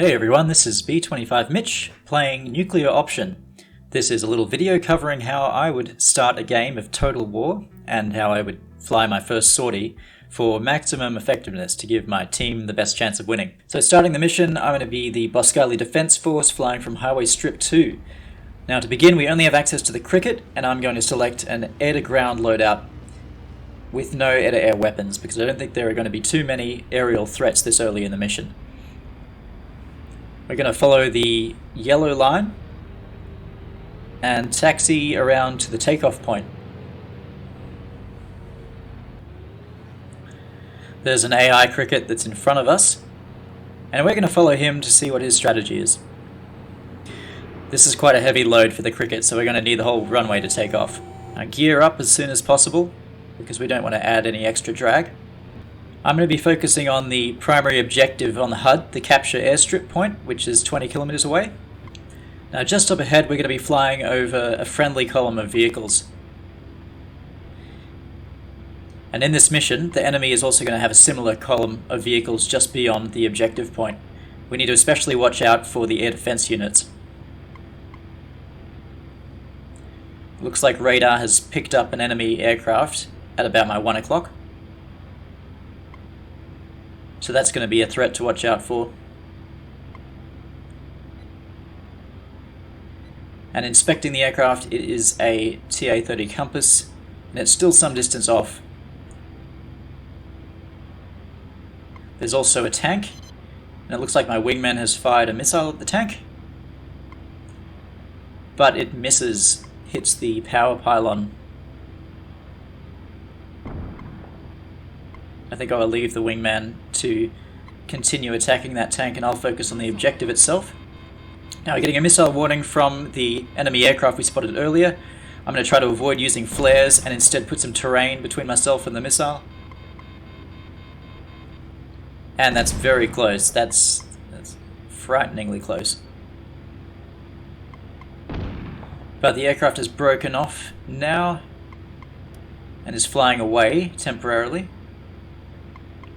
Hey everyone, this is B25 Mitch playing Nuclear Option. This is a little video covering how I would start a game of Total War and how I would fly my first sortie for maximum effectiveness to give my team the best chance of winning. So starting the mission, I'm going to be the Boscali Defense Force flying from Highway Strip 2. Now to begin, we only have access to the cricket, and I'm going to select an air-to-ground loadout with no air-to-air weapons because I don't think there are going to be too many aerial threats this early in the mission. We're going to follow the yellow line and taxi around to the takeoff point. There's an AI cricket that's in front of us, and we're going to follow him to see what his strategy is. This is quite a heavy load for the cricket, so we're going to need the whole runway to take off. Now gear up as soon as possible, because we don't want to add any extra drag. I'm going to be focusing on the primary objective on the HUD, the capture airstrip point, which is 20 kilometers away. Now just up ahead we're going to be flying over a friendly column of vehicles. And in this mission, the enemy is also going to have a similar column of vehicles just beyond the objective point. We need to especially watch out for the air defense units. Looks like radar has picked up an enemy aircraft at about my 1 o'clock. So that's going to be a threat to watch out for. And inspecting the aircraft, it is a TA-30 Compass, and it's still some distance off. There's also a tank, and it looks like my wingman has fired a missile at the tank. But it misses, hits the power pylon. I think I'll leave the wingman to continue attacking that tank and I'll focus on the objective itself. Now we're getting a missile warning from the enemy aircraft we spotted earlier. I'm going to try to avoid using flares and instead put some terrain between myself and the missile. And that's very close. That's frighteningly close. But the aircraft has broken off now and is flying away temporarily.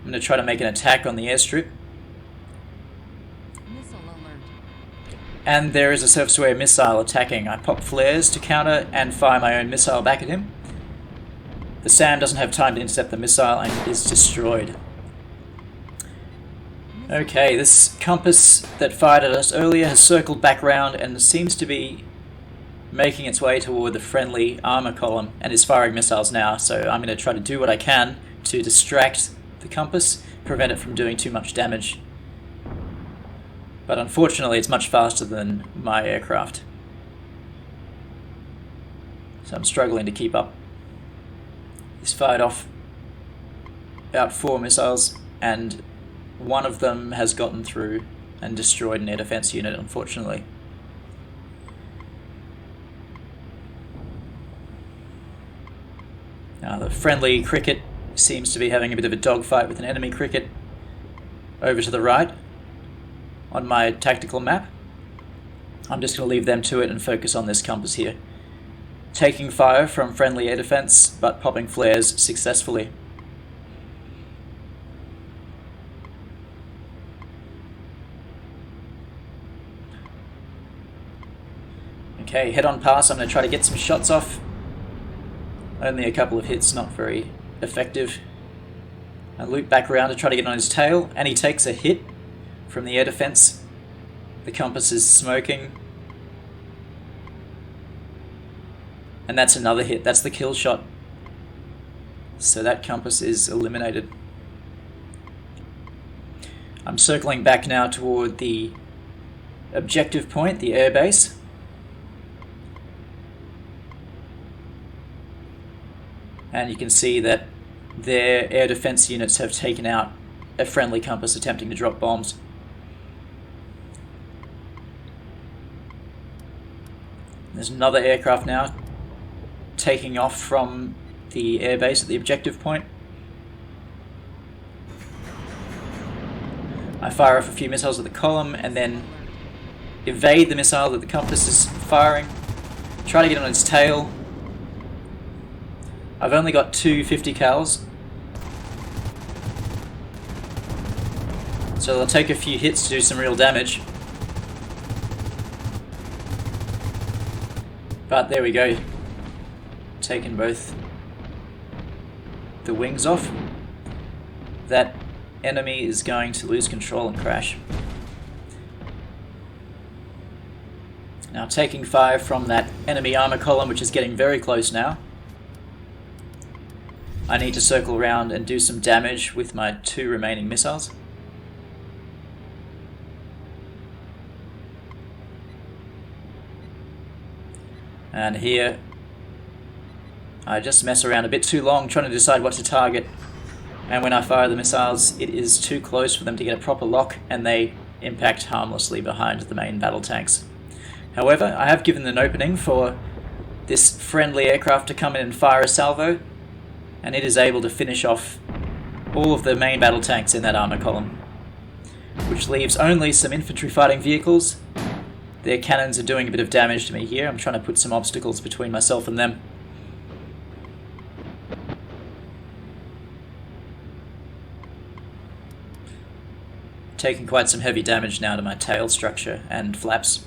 I'm going to try to make an attack on the airstrip. And there is a surface-to-air missile attacking. I pop flares to counter and fire my own missile back at him. The SAM doesn't have time to intercept the missile and is destroyed. Okay, this compass that fired at us earlier has circled back round and seems to be making its way toward the friendly armor column and is firing missiles now, so I'm going to try to do what I can to distract the compass, prevent it from doing too much damage. But unfortunately it's much faster than my aircraft, so I'm struggling to keep up. He's fired off about 4 missiles and one of them has gotten through and destroyed an air defense unit, unfortunately. Now the friendly cricket seems to be having a bit of a dogfight with an enemy cricket over to the right on my tactical map. I'm just going to leave them to it and focus on this compass here. Taking fire from friendly air defense, but popping flares successfully. Okay, head on pass. I'm going to try to get some shots off. Only a couple of hits, not very effective. I loop back around to try to get on his tail, and he takes a hit from the air defense. The compass is smoking. And that's another hit, that's the kill shot. So that compass is eliminated. I'm circling back now toward the objective point, the airbase. And you can see that their air defense units have taken out a friendly compass attempting to drop bombs. There's another aircraft now taking off from the airbase at the objective point. I fire off a few missiles at the column and then evade the missile that the compass is firing. Try to get on its tail. I've only got 2 50 cals, So they'll take a few hits to do some real damage. But there we go. Taking both the wings off. That enemy is going to lose control and crash. Now taking fire from that enemy armor column, which is getting very close now. I need to circle around and do some damage with my 2 remaining missiles. And here, I just mess around a bit too long trying to decide what to target. And when I fire the missiles, it is too close for them to get a proper lock, and they impact harmlessly behind the main battle tanks. However, I have given an opening for this friendly aircraft to come in and fire a salvo, and it is able to finish off all of the main battle tanks in that armor column, which leaves only some infantry fighting vehicles. Their cannons are doing a bit of damage to me here. I'm trying to put some obstacles between myself and them. Taking quite some heavy damage now to my tail structure and flaps.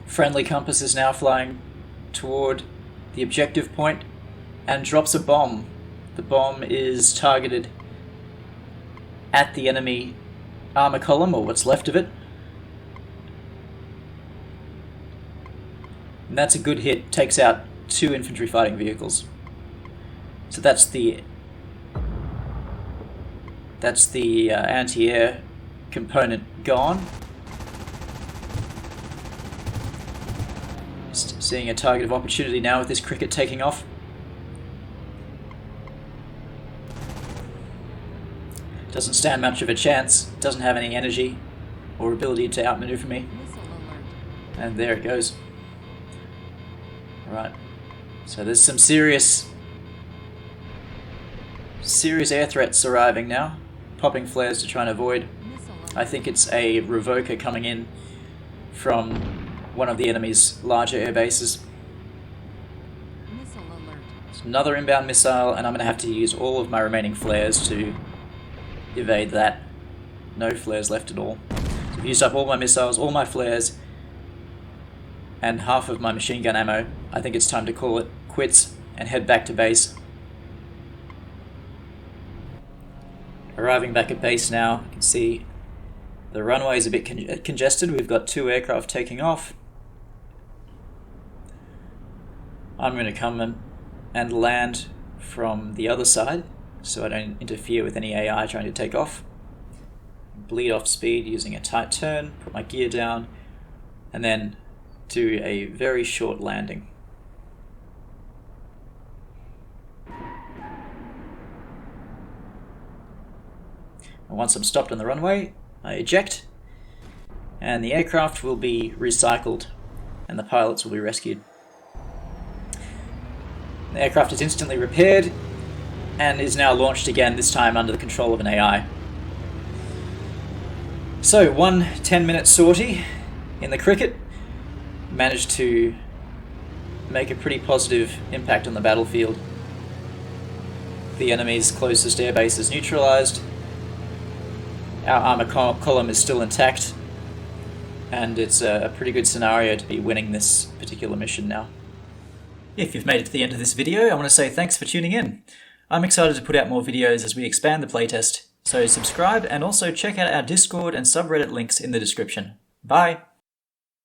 Friendly compass is now flying toward the objective point and drops a bomb. The bomb is targeted at the enemy armor column, or what's left of it. And that's a good hit. Takes out 2 infantry fighting vehicles. So that's the anti-air component gone. Just seeing a target of opportunity now with this cricket taking off. Doesn't stand much of a chance. Doesn't have any energy or ability to outmaneuver me. And there it goes. Right. So there's some serious air threats arriving now. Popping flares to try and avoid. I think it's a revoker coming in from one of the enemy's larger air bases. It's another inbound missile, and I'm going to have to use all of my remaining flares to evade that. No flares left at all. So I've used up all my missiles, all my flares, and half of my machine gun ammo. I think it's time to call it quits and head back to base. Arriving back at base now, you can see the runway is a bit congested. We've got 2 aircraft taking off. I'm going to come and land from the other side, so I don't interfere with any AI trying to take off. Bleed off speed using a tight turn, put my gear down, and then do a very short landing. And once I'm stopped on the runway, I eject, and the aircraft will be recycled, and the pilots will be rescued. The aircraft is instantly repaired, and is now launched again, this time under the control of an AI. So, 1 10-minute sortie in the cricket. Managed to make a pretty positive impact on the battlefield. The enemy's closest airbase is neutralized. Our armor column is still intact, and it's a pretty good scenario to be winning this particular mission now. If you've made it to the end of this video, I want to say thanks for tuning in. I'm excited to put out more videos as we expand the playtest, so subscribe and also check out our Discord and subreddit links in the description. Bye!